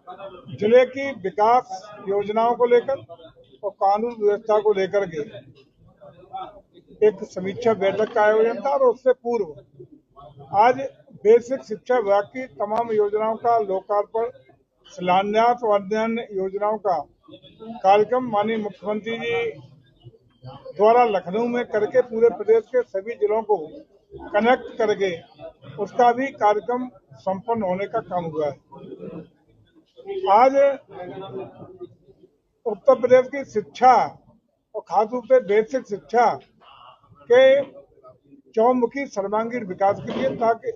जिले की विकास योजनाओं को लेकर और कानून व्यवस्था को लेकर के एक समीक्षा बैठक का आयोजन था। और उससे पूर्व आज बेसिक शिक्षा विभाग की तमाम योजनाओं का लोकार्पण, शिलान्यास और अन्य योजनाओं का कार्यक्रम माननीय मुख्यमंत्री जी द्वारा लखनऊ में करके पूरे प्रदेश के सभी जिलों को कनेक्ट करके उसका भी कार्यक्रम संपन्न होने का काम हुआ है। आज उत्तर प्रदेश की शिक्षा और खास रूप से बेसिक शिक्षा के चौमुखी सर्वांगीण विकास के लिए, ताकि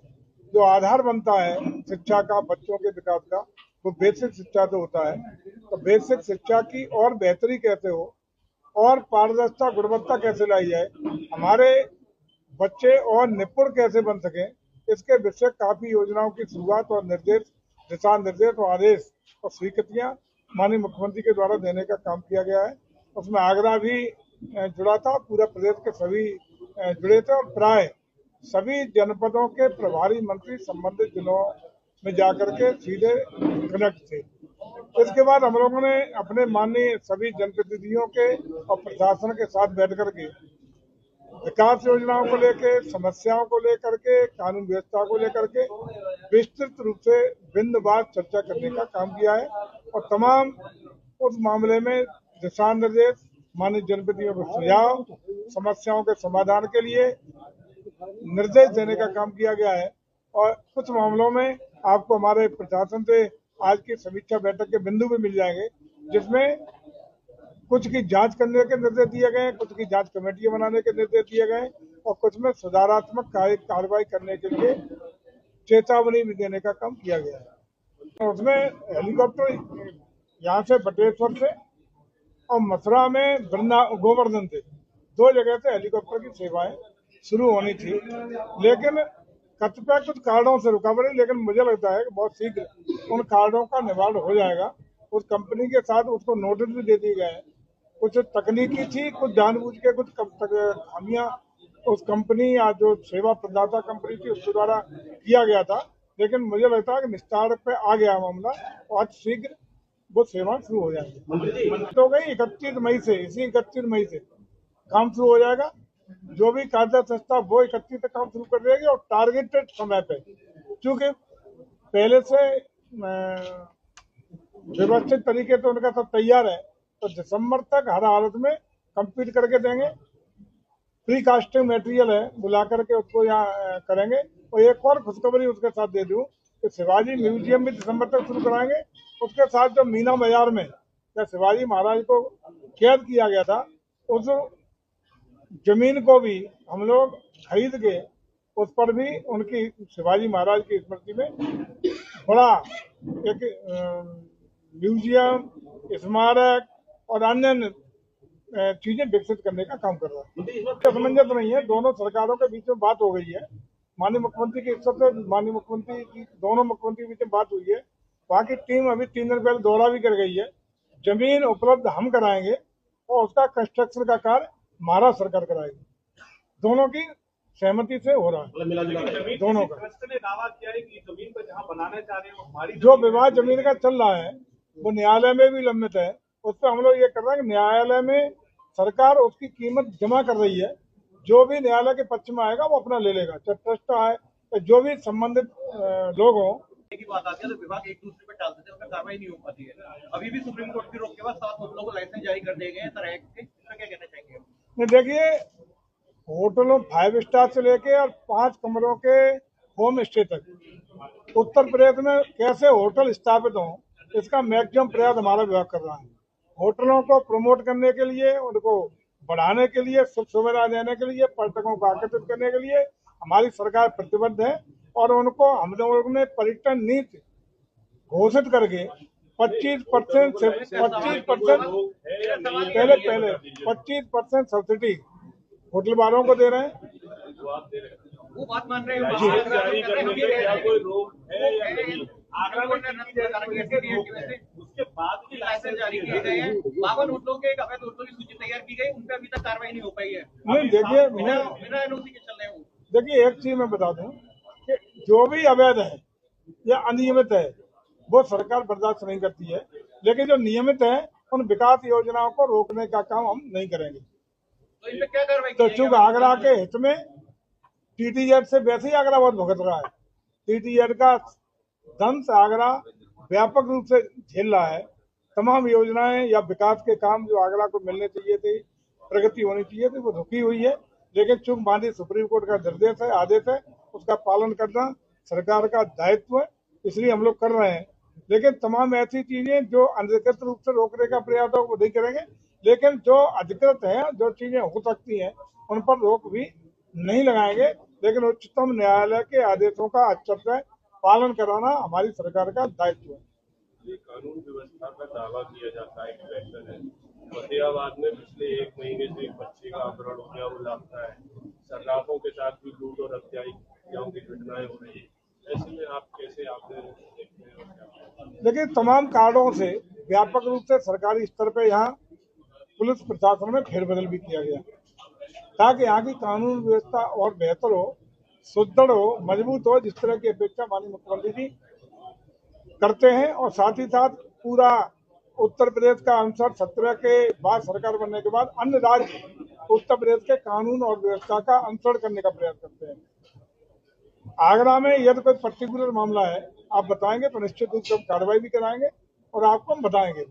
जो आधार बनता है शिक्षा का, बच्चों के विकास का, वो बेसिक शिक्षा से होता है। तो बेसिक शिक्षा की और बेहतरी कैसे हो और पारदर्शिता, गुणवत्ता कैसे लाई जाए, हमारे बच्चे और निपुण कैसे बन सके, इसके विषय काफी योजनाओं की शुरुआत और निर्देश, दिशा निर्देश और आदेश और स्वीकृतियां माननीय मुख्यमंत्री के द्वारा देने का काम किया गया है। उसमें आगरा भी जुड़ा था, पूरा प्रदेश के सभी जुड़े थे और प्राय सभी जनपदों के प्रभारी मंत्री संबंधित जिलों में जाकर के सीधे कनेक्ट थे। इसके बाद हम लोगों ने अपने माननीय सभी जनप्रतिनिधियों के और प्रशासन के साथ बैठ करके विकास योजनाओं को लेकर, समस्याओं को लेकर के, कानून व्यवस्था को लेकर के विस्तृत रूप से बिंदुवार चर्चा करने का काम किया है और तमाम उस मामले में दिशा निर्देश, माननीय जनप्रतिनिधियों को सुझाव, समस्याओं के समाधान के लिए निर्देश देने का काम किया गया है। और कुछ मामलों में आपको हमारे प्रशासन से आज की समीक्षा बैठक के बिंदु भी मिल जाएंगे, जिसमें कुछ की जांच करने के निर्देश दिए गए, कुछ की जांच कमेटियां बनाने के निर्देश दिए गए और कुछ में सुधारात्मक कार्रवाई करने के लिए चेतावनी भी देने का काम किया गया है। उसमें हेलीकॉप्टर यहाँ से बटेश्वर से और मथुरा में गोवर्धन से 2 जगह से हेलीकॉप्टर की सेवाएं शुरू होनी थी, लेकिन कतिपय कुछ कारणों से रुका पड़ी। लेकिन मुझे लगता है कि बहुत शीघ्र उन कारणों का निवारण हो जाएगा। उस कंपनी के साथ उसको नोटिस भी दे दिए गए हैं। कुछ तकनीकी थी, कुछ जानबूझ के कुछ खामियां उस कंपनी या जो सेवा प्रदाता कंपनी थी उसके द्वारा किया गया था, लेकिन मुझे लगता है कि निस्तार पे आ गया मामला और आज शीघ्र वो सेवा शुरू हो जाएगी। तो गई 31 मई से, इसी 31 मई से काम शुरू हो जाएगा। जो भी कार्य संस्था वो 31 तक काम शुरू कर देगी और टारगेटेड समय पे, क्योंकि पहले से व्यवस्थित तरीके से उनका सब तैयार है, तो दिसंबर तक हर हालत में कंप्लीट करके देंगे। प्री कास्टिंग मटेरियल है, बुला करके उसको यहाँ करेंगे। और एक और खुशखबरी उसके साथ दे दूं कि शिवाजी म्यूजियम भी दिसंबर तक शुरू कराएंगे। उसके साथ जो मीना बाजार में या शिवाजी महाराज को कैद किया गया था, उस जमीन को भी हम लोग खरीद के उस पर भी उनकी शिवाजी महाराज की स्मृति में बड़ा एक म्यूजियम, स्मारक और अन्य चीजें विकसित करने का काम कर रहा है। असमंजस नहीं है, दोनों सरकारों के बीच में बात हो गई है। माननीय मुख्यमंत्री की इच्छा से माननीय मुख्यमंत्री की, दोनों मुख्यमंत्री के बीच में बात हुई है। वहाँ की टीम अभी 3 दिन पहले दौरा भी कर गई है। जमीन उपलब्ध हम कराएंगे और उसका कंस्ट्रक्शन का कार्य महाराष्ट्र सरकार कराएगी। दोनों की सहमति से हो रहा है। दोनों का दावा किया है कि जमीन पर जहां बनाना चाह रहे हैं हमारी जो विवाद जमीन का चल रहा है वो न्यायालय में भी लंबित है। उस पर हम लोग ये कर रहे हैं कि न्यायालय में सरकार उसकी कीमत जमा कर रही है। जो भी न्यायालय के पक्ष में आएगा वो अपना ले लेगा, चाहे ट्रस्ट आए, तो जो भी संबंधित लोग हों। की बात आती है तो विभाग एक दूसरे पर टालते थे, उसमें कार्रवाई नहीं हो पाती है। अभी भी सुप्रीम कोर्ट की रोक के बाद 7 होटलों को लाइसेंस जारी कर दिए गए हैं। तरह के क्या कहना चाहेंगे? देखिए, होटलों 5 स्टार से लेके और 5 कमरों के होम स्टे तक उत्तर प्रदेश में कैसे होटल स्थापित हों, इसका मैक्सिमम प्रयास हमारा विभाग कर रहा है। होटलों को प्रमोट करने के लिए, उनको बढ़ाने के लिए, सुख सुविधा देने के लिए, पर्यटकों को आकर्षित करने के लिए हमारी सरकार प्रतिबद्ध है। और उनको हम लोगों ने पर्यटन नीति घोषित करके 25% पहले 25% सब्सिडी होटल वालों को दे रहे हैं। वो बात मान रहे हैं उसके बाद भी लाइसेंस जारी किए गए हैं। 52 होटलों के अवैध होटलों की सूची तैयार की गई, उन पर अभी तक कार्रवाई नहीं हो पाई है। नहीं, देखिए बिना एनओसी के चल रहे हैं। देखिए, एक चीज मैं बता दूं कि जो भी अवैध है या अनियमित है वो सरकार बर्दाश्त नहीं करती है। लेकिन जो नियमित है उन विकास योजनाओं को रोकने का काम हम नहीं करेंगे। तो इन पे क्या कार्रवाई तो की चूंकि जाएगी? आगरा के हित में टीटीजेड से वैसे ही आगरा बहुत भुगत रहा है। टीटीजेड का दंश आगरा व्यापक रूप से झेल रहा है। तमाम योजनाएं या विकास के काम जो आगरा को मिलने चाहिए थे, प्रगति होनी चाहिए थी, वो रुकी हुई है। लेकिन चूंकि माननीय सुप्रीम कोर्ट का निर्देश है, आदेश है, उसका पालन करना सरकार का दायित्व है, इसलिए हम लोग कर रहे हैं। लेकिन तमाम ऐसी चीजें जो अधिकृत रूप से रोकने का प्रयास हो वो नहीं करेंगे। लेकिन जो अधिकृत है, जो चीजें हो सकती हैं, उन पर रोक भी नहीं लगाएंगे। लेकिन उच्चतम न्यायालय के आदेशों का अच्छे पालन कराना हमारी सरकार का दायित्व है। कानून व्यवस्था का दावा किया जाता है कि बेहतर है। फतेहाबाद में पिछले 1 महीने से एक बच्चे का अपहरण हो गया, वो लापता है। सर्राफों के साथ भी लूट और हत्याओं की घटनाएं हो रही है। ऐसे में आप कैसे आपने देखते हैं? लेकिन तमाम कारणों से व्यापक रूप से सरकारी स्तर पर यहाँ पुलिस प्रशासन में फेरबदल भी किया गया ताकि यहाँ की कानून व्यवस्था और बेहतर हो, सुदृढ़ हो, मजबूत हो, जिस तरह की अपेक्षा माननीय मुख्यमंत्री जी करते हैं। और साथ ही साथ पूरा उत्तर प्रदेश का अनुसार 17 के बाद सरकार बनने के बाद अन्य राज्य उत्तर प्रदेश के कानून और व्यवस्था का अनुसरण करने का प्रयास करते हैं। आगरा में यदि कोई पर्टिकुलर मामला है आप बताएंगे तो निश्चित रूप से हम कार्रवाई भी कराएंगे और आपको हम बताएंगे।